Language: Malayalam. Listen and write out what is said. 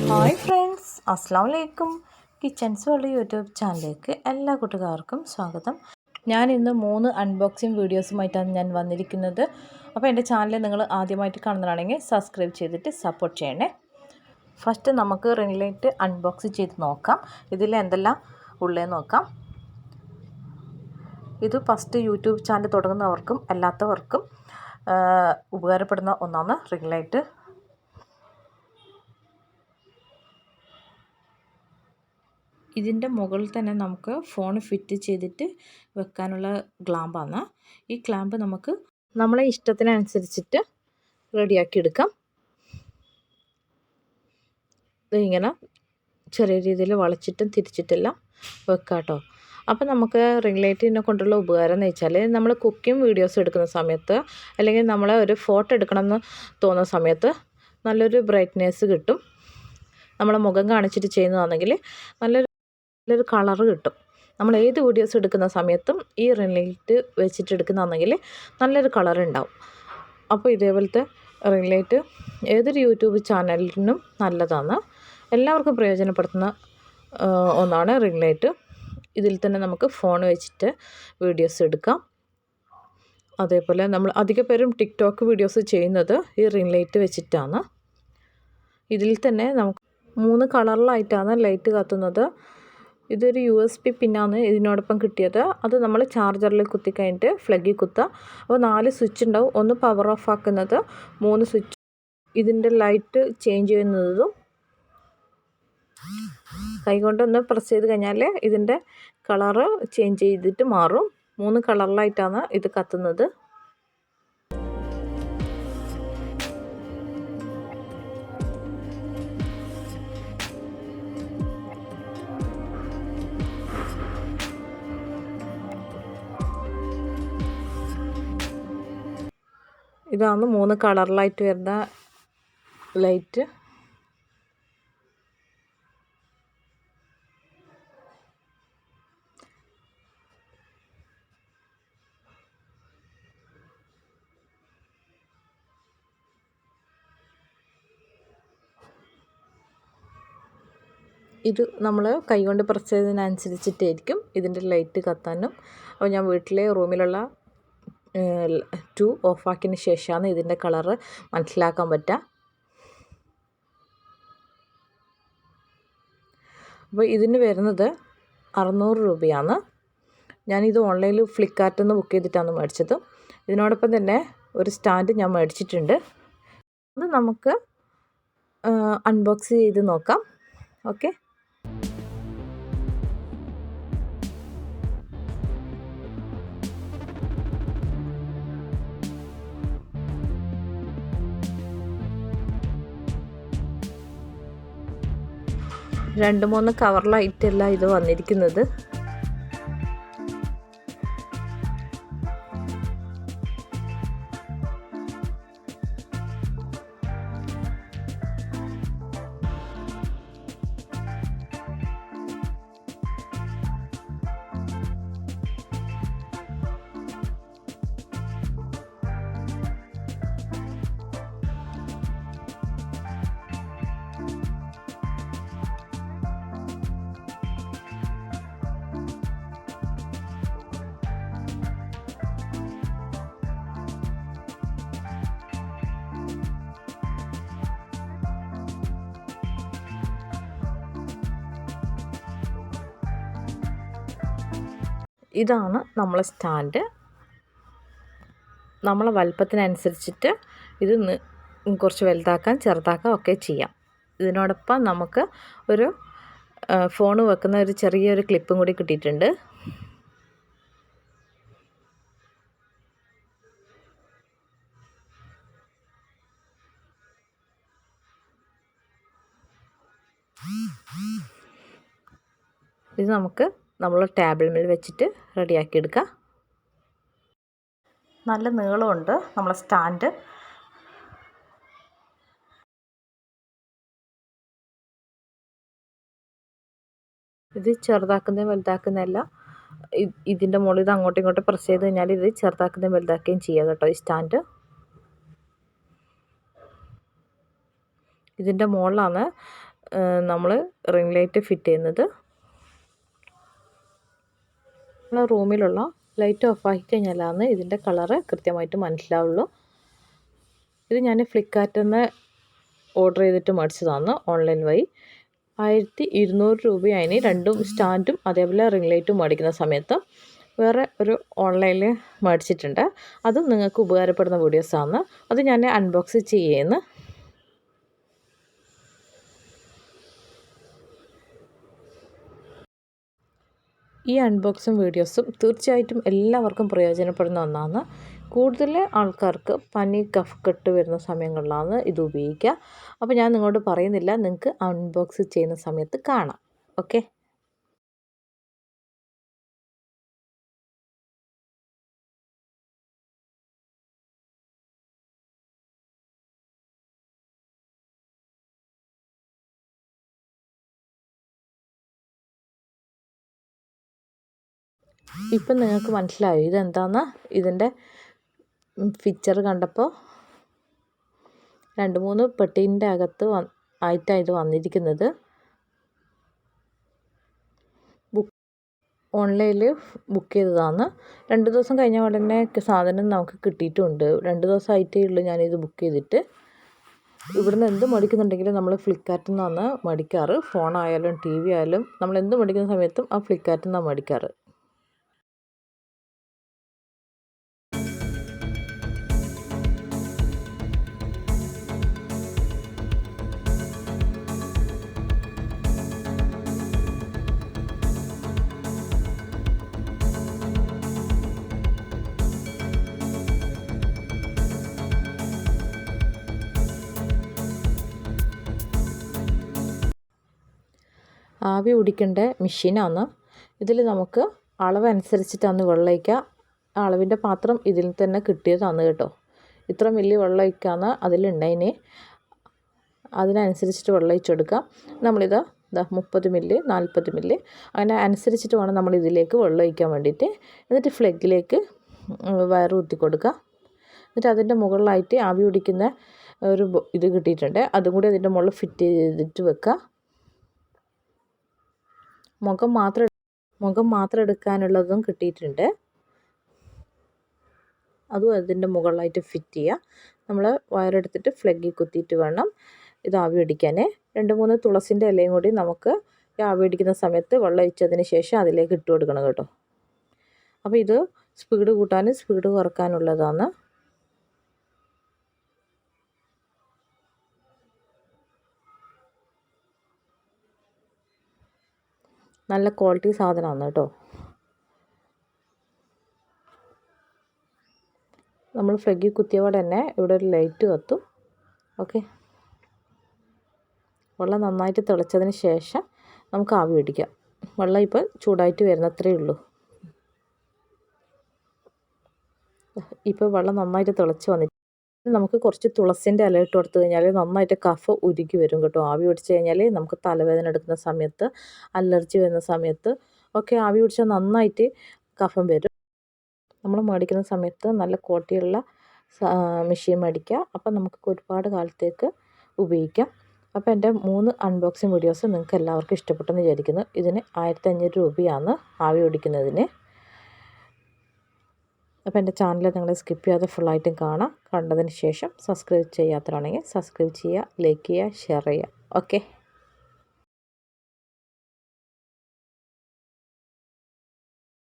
ഹായ് ഫ്രണ്ട്സ്, അസ്സാം വലൈക്കും. കിച്ചൻസ് വേൾഡ് യൂട്യൂബ് ചാനലിലേക്ക് എല്ലാ കൂട്ടുകാർക്കും സ്വാഗതം. ഞാൻ ഇന്ന് 3 അൺബോക്സിങ് വീഡിയോസുമായിട്ടാണ് ഞാൻ വന്നിരിക്കുന്നത്. അപ്പോൾ എൻ്റെ ചാനൽ നിങ്ങൾ ആദ്യമായിട്ട് കാണുന്നതാണെങ്കിൽ സബ്സ്ക്രൈബ് ചെയ്തിട്ട് സപ്പോർട്ട് ചെയ്യണേ. ഫസ്റ്റ് നമുക്ക് റിംഗ് ലൈറ്റ് അൺബോക്സ് ചെയ്ത് നോക്കാം. ഇതിൽ എന്തെല്ലാം ഉള്ളതെന്ന് നോക്കാം. ഇത് ഫസ്റ്റ് യൂട്യൂബ് ചാനൽ തുടങ്ങുന്നവർക്കും അല്ലാത്തവർക്കും ഉപകാരപ്പെടുന്ന ഒന്നാണ് റിംഗ് ലൈറ്റ്. ഇതിൻ്റെ മുകളിൽ തന്നെ നമുക്ക് ഫോൺ ഫിറ്റ് ചെയ്തിട്ട് വെക്കാനുള്ള ക്ലാമ്പാണ്. ഈ ക്ലാമ്പ് നമുക്ക് നമ്മളെ ഇഷ്ടത്തിനനുസരിച്ചിട്ട് റെഡിയാക്കി എടുക്കാം. ഇങ്ങനെ ചെറിയ രീതിയിൽ വളച്ചിട്ടും തിരിച്ചിട്ടെല്ലാം വെക്കാം കേട്ടോ. അപ്പോൾ നമുക്ക് റിംഗ് ലൈറ്റിനെ കൊണ്ടുള്ള ഉപകാരം എന്ന് വെച്ചാൽ നമ്മൾ കുക്കിംഗ് വീഡിയോസ് എടുക്കുന്ന സമയത്ത് അല്ലെങ്കിൽ നമ്മളെ ഒരു ഫോട്ടോ എടുക്കണമെന്ന് തോന്നുന്ന സമയത്ത് നല്ലൊരു ബ്രൈറ്റ്നെസ് കിട്ടും. നമ്മളെ മുഖം കാണിച്ചിട്ട് ചെയ്യുന്നതാണെങ്കിൽ നല്ലൊരു കളറ് കിട്ടും. നമ്മൾ ഏത് വീഡിയോസ് എടുക്കുന്ന സമയത്തും ഈ റിംഗ് ലൈറ്റ് വെച്ചിട്ട് എടുക്കുന്നതാണെങ്കിൽ നല്ലൊരു കളർ ഉണ്ടാവും. അപ്പോൾ ഇതേപോലത്തെ റിംഗ് ലൈറ്റ് ഏതൊരു യൂട്യൂബ് ചാനലിനും നല്ലതാണ്. എല്ലാവർക്കും പ്രയോജനപ്പെടുത്തുന്ന ഒന്നാണ് റിംഗ് ലൈറ്റ്. ഇതിൽ തന്നെ നമുക്ക് ഫോൺ വെച്ചിട്ട് വീഡിയോസ് എടുക്കാം. അതേപോലെ നമ്മൾ അധിക പേരും ടിക്ടോക്ക് വീഡിയോസ് ചെയ്യുന്നത് ഈ റിംഗ് ലൈറ്റ് വെച്ചിട്ടാണ്. ഇതിൽ തന്നെ നമുക്ക് 3 കളറിലായിട്ടാണ് ലൈറ്റ് കത്തുന്നത്. ഇതൊരു USB പിന്നാണ് ഇതിനോടൊപ്പം കിട്ടിയത്. അത് നമ്മൾ ചാർജറിൽ കുത്തി കഴിഞ്ഞിട്ട് ഫ്ലഗിൽ കുത്തുക. അപ്പോൾ 4 സ്വിച്ച് ഉണ്ടാവും. ഒന്ന് പവർ ഓഫ് ആക്കുന്നത്, 3 സ്വിച്ച് ഇതിൻ്റെ ലൈറ്റ് ചേഞ്ച് ചെയ്യുന്നതും കൈകൊണ്ടൊന്ന് പ്രസ് ചെയ്ത് കഴിഞ്ഞാൽ ഇതിൻ്റെ കളറ് ചേഞ്ച് ചെയ്തിട്ട് മാറും. 3 കളറിലായിട്ടാണ് ഇത് കത്തുന്നത്. ഇതാണ് 3 കളറിലായിട്ട് വരുന്ന ലൈറ്റ്. ഇത് നമ്മൾ കൈകൊണ്ട് പ്രസ് ചെയ്തതിനനുസരിച്ചിട്ടായിരിക്കും ഇതിൻ്റെ ലൈറ്റ് കത്താനും. അപ്പോൾ ഞാൻ വീട്ടിലെ റൂമിലുള്ള 2 ഓഫാക്കിയതിന് ശേഷമാണ് ഇതിൻ്റെ കളറ് മനസ്സിലാക്കാൻ പറ്റുക. അപ്പോൾ ഇതിന് വരുന്നത് 600 രൂപയാണ്. ഞാനിത് ഓൺലൈനിൽ ഫ്ലിപ്കാർട്ടിൽ നിന്ന് ബുക്ക് ചെയ്തിട്ടാണ് മേടിച്ചത്. ഇതിനോടൊപ്പം തന്നെ ഒരു സ്റ്റാൻഡ് ഞാൻ മേടിച്ചിട്ടുണ്ട്. അത് നമുക്ക് അൺബോക്സ് ചെയ്ത് നോക്കാം. ഓക്കെ. രണ്ട് 3 കവറിലായിട്ടല്ല ഇത് വന്നിരിക്കുന്നത്. ഇതാണ് നമ്മളെ സ്റ്റാൻഡ്. നമ്മളെ വലുപ്പത്തിനനുസരിച്ചിട്ട് ഇത് കുറച്ച് വലുതാക്കാൻ ചെറുതാക്കാൻ ഒക്കെ ചെയ്യാം. ഇതിനോടൊപ്പം നമുക്ക് ഒരു ഫോൺ വെക്കുന്ന ഒരു ചെറിയൊരു ക്ലിപ്പും കൂടി കിട്ടിയിട്ടുണ്ട്. ഇത് നമുക്ക് നമ്മൾ ടേബിൾ മേൽ വെച്ചിട്ട് റെഡിയാക്കി എടുക്കാം. നല്ല നീളമുണ്ട് നമ്മളെ സ്റ്റാൻഡ്. ഇത് ചെറുതാക്കുന്ന വലുതാക്കുന്നതല്ല, ഇതിൻ്റെ മുകളിൽ ഇത് അങ്ങോട്ടും ഇങ്ങോട്ടും പ്രസ് ചെയ്ത് കഴിഞ്ഞാൽ ഇത് ചെറുതാക്കുകയും വലുതാക്കുകയും ചെയ്യുക കേട്ടോ ഈ സ്റ്റാൻഡ്. ഇതിൻ്റെ മുകളിലാണ് നമ്മൾ റിംഗ് ലൈറ്റ് ഫിറ്റ് ചെയ്യുന്നത്. നമ്മളെ റൂമിലുള്ള ലൈറ്റ് ഓഫാക്കി കഴിഞ്ഞാലാണ് ഇതിൻ്റെ കളറ് കൃത്യമായിട്ട് മനസ്സിലാവുള്ളൂ. ഇത് ഞാൻ ഫ്ലിപ്കാർട്ടിൽ നിന്ന് ഓർഡർ ചെയ്തിട്ട് മേടിച്ചതാണ് ഓൺലൈൻ വഴി. 1200 രൂപയായിന് രണ്ടും സ്റ്റാൻഡും അതേപോലെ റിംഗ് ലൈറ്റും മേടിക്കുന്ന സമയത്ത്. വേറെ ഒരു ഓൺലൈനിൽ മേടിച്ചിട്ടുണ്ട്, അതും നിങ്ങൾക്ക് ഉപകാരപ്പെടുന്ന വീഡിയോസാണ്. അത് ഞാൻ അൺബോക്സ് ചെയ്യുന്നു. ഈ അൺബോക്സും വീഡിയോസും തീർച്ചയായിട്ടും എല്ലാവർക്കും പ്രയോജനപ്പെടുന്ന ഒന്നാണ്. കൂടുതൽ ആൾക്കാർക്ക് പനി കഫക്കെട്ട് വരുന്ന സമയങ്ങളിലാണ് ഇത് ഉപയോഗിക്കുക. അപ്പോൾ ഞാൻ നിങ്ങളോട് പറയുന്നില്ല, നിങ്ങൾക്ക് അൺബോക്സ് ചെയ്യുന്ന സമയത്ത് കാണാം. ഓക്കെ. ഇപ്പം നിങ്ങൾക്ക് മനസ്സിലായോ ഇതെന്താണെന്ന്? ഇതിൻ്റെ ഫീച്ചർ കണ്ടപ്പോൾ 2-3 പെട്ടീൻ്റെ അകത്ത് ആയിട്ടാണ് ഇത് വന്നിരിക്കുന്നത്. ഓൺലൈനിൽ ബുക്ക് ചെയ്തതാണ്. 2 ദിവസം കഴിഞ്ഞ ഉടനെ സാധനം നമുക്ക് കിട്ടിയിട്ടുമുണ്ട്. 2 ദിവസമായിട്ടേ ഉള്ളൂ ഞാനിത് ബുക്ക് ചെയ്തിട്ട്. ഇവിടുന്ന് എന്ത് മേടിക്കുന്നുണ്ടെങ്കിലും നമ്മൾ ഫ്ലിപ്കാർട്ടിൽ നിന്നാണ് മേടിക്കാറ്. ഫോണായാലും ടി വി ആയാലും നമ്മൾ എന്ത് മേടിക്കുന്ന സമയത്തും ആ ഫ്ലിപ്കാർട്ടിൽ നിന്നാണ് മേടിക്കാറ്. ആവി പിടിക്കേണ്ട മെഷീനാണ്. ഇതിൽ നമുക്ക് അളവനുസരിച്ചിട്ടാണ് വെള്ളം ഒഴിക്കുക. അളവിൻ്റെ പാത്രം ഇതിൽ തന്നെ കിട്ടിയതാണ് കേട്ടോ. ഇത്ര വലിയ വെള്ളം ഒഴിക്കാന്ന് അതിലുണ്ടായിന്. അതിനനുസരിച്ചിട്ട് വെള്ളം ഒഴിച്ചെടുക്കാം. നമ്മളിത് 30 മില്ലി 40 മില്ലി അങ്ങനെ അനുസരിച്ചിട്ട് വേണം നമ്മൾ ഇതിലേക്ക് വെള്ളം ഒഴിക്കാൻ വേണ്ടിയിട്ട്. എന്നിട്ട് ഫ്ലെഗിലേക്ക് വയർ കുത്തി കൊടുക്കുക. എന്നിട്ട് അതിൻ്റെ മുകളിലായിട്ട് ആവി പിടിക്കുന്ന ഒരു ഇത് കിട്ടിയിട്ടുണ്ട്, അതും കൂടി അതിൻ്റെ മുകളിൽ ഫിറ്റ് ചെയ്തിട്ട് വെക്കുക. മുഖം മാത്രം എടുക്കാനുള്ളതും കിട്ടിയിട്ടുണ്ട്, അതും അതിൻ്റെ മുകളിലായിട്ട് ഫിറ്റ് ചെയ്യുക. നമ്മൾ വയറെടുത്തിട്ട് ഫ്ലഗിൽ കുത്തിയിട്ട് വേണം ഇത് ആവി പിടിക്കാൻ. 2-3 തുളസിൻ്റെ ഇലയും കൂടി നമുക്ക് ആവി പിടിക്കുന്ന സമയത്ത് വെള്ളം ഒഴിച്ചതിന് ശേഷം അതിലേക്ക് ഇട്ട് കൊടുക്കണം കേട്ടോ. അപ്പോൾ ഇത് സ്പീഡ് കൂട്ടാനും സ്പീഡ് കുറക്കാനുള്ളതാണ്. നല്ല ക്വാളിറ്റി സാധനമാണ് കേട്ടോ. നമ്മൾ ഫ്ലഗിൽ കുത്തിയവിടെ തന്നെ ഇവിടെ ഒരു ലൈറ്റ് കത്തും. ഓക്കെ. വെള്ളം നന്നായിട്ട് തിളച്ചതിന് ശേഷം നമുക്ക് ആവി പിടിക്കാം. വെള്ളം ഇപ്പോൾ ചൂടായിട്ട് വരുന്നത്രേ ഉള്ളൂ. ഇപ്പോൾ വെള്ളം നന്നായിട്ട് തിളച്ച് വന്നിട്ട് നമുക്ക് കുറച്ച് തുളസിൻ്റെ ഇല ഇട്ട് കൊടുത്തു കഴിഞ്ഞാൽ നന്നായിട്ട് കഫ ഉരുകി വരും കേട്ടോ. ആവി പിടിച്ച് കഴിഞ്ഞാൽ നമുക്ക് തലവേദന എടുക്കുന്ന സമയത്ത്, അലർജി വരുന്ന സമയത്ത് ഒക്കെ ആവി പിടിച്ചാൽ നന്നായിട്ട് കഫം വരും. നമ്മൾ മേടിക്കുന്ന സമയത്ത് നല്ല ക്വാളിറ്റിയുള്ള മെഷീൻ മേടിക്കുക. അപ്പം നമുക്ക് ഒരുപാട് കാലത്തേക്ക് ഉപയോഗിക്കാം. അപ്പോൾ എൻ്റെ 3 അൺബോക്സിങ് വീഡിയോസ് നിങ്ങൾക്ക് എല്ലാവർക്കും ഇഷ്ടപ്പെട്ടെന്ന് വിചാരിക്കുന്നു. ഇതിന് 1500 രൂപയാണ് ആവി പിടിക്കുന്നതിന്. അപ്പോൾ എൻ്റെ ചാനൽ നിങ്ങൾ സ്കിപ്പ് ചെയ്യാതെ ഫുള്ളായിട്ടും കാണാം. കണ്ടതിന് ശേഷം സബ്സ്ക്രൈബ് ചെയ്യാത്തവരാണെങ്കിൽ സബ്സ്ക്രൈബ് ചെയ്യുക, ലൈക്ക് ചെയ്യുക, ഷെയർ ചെയ്യുക. ഓക്കെ.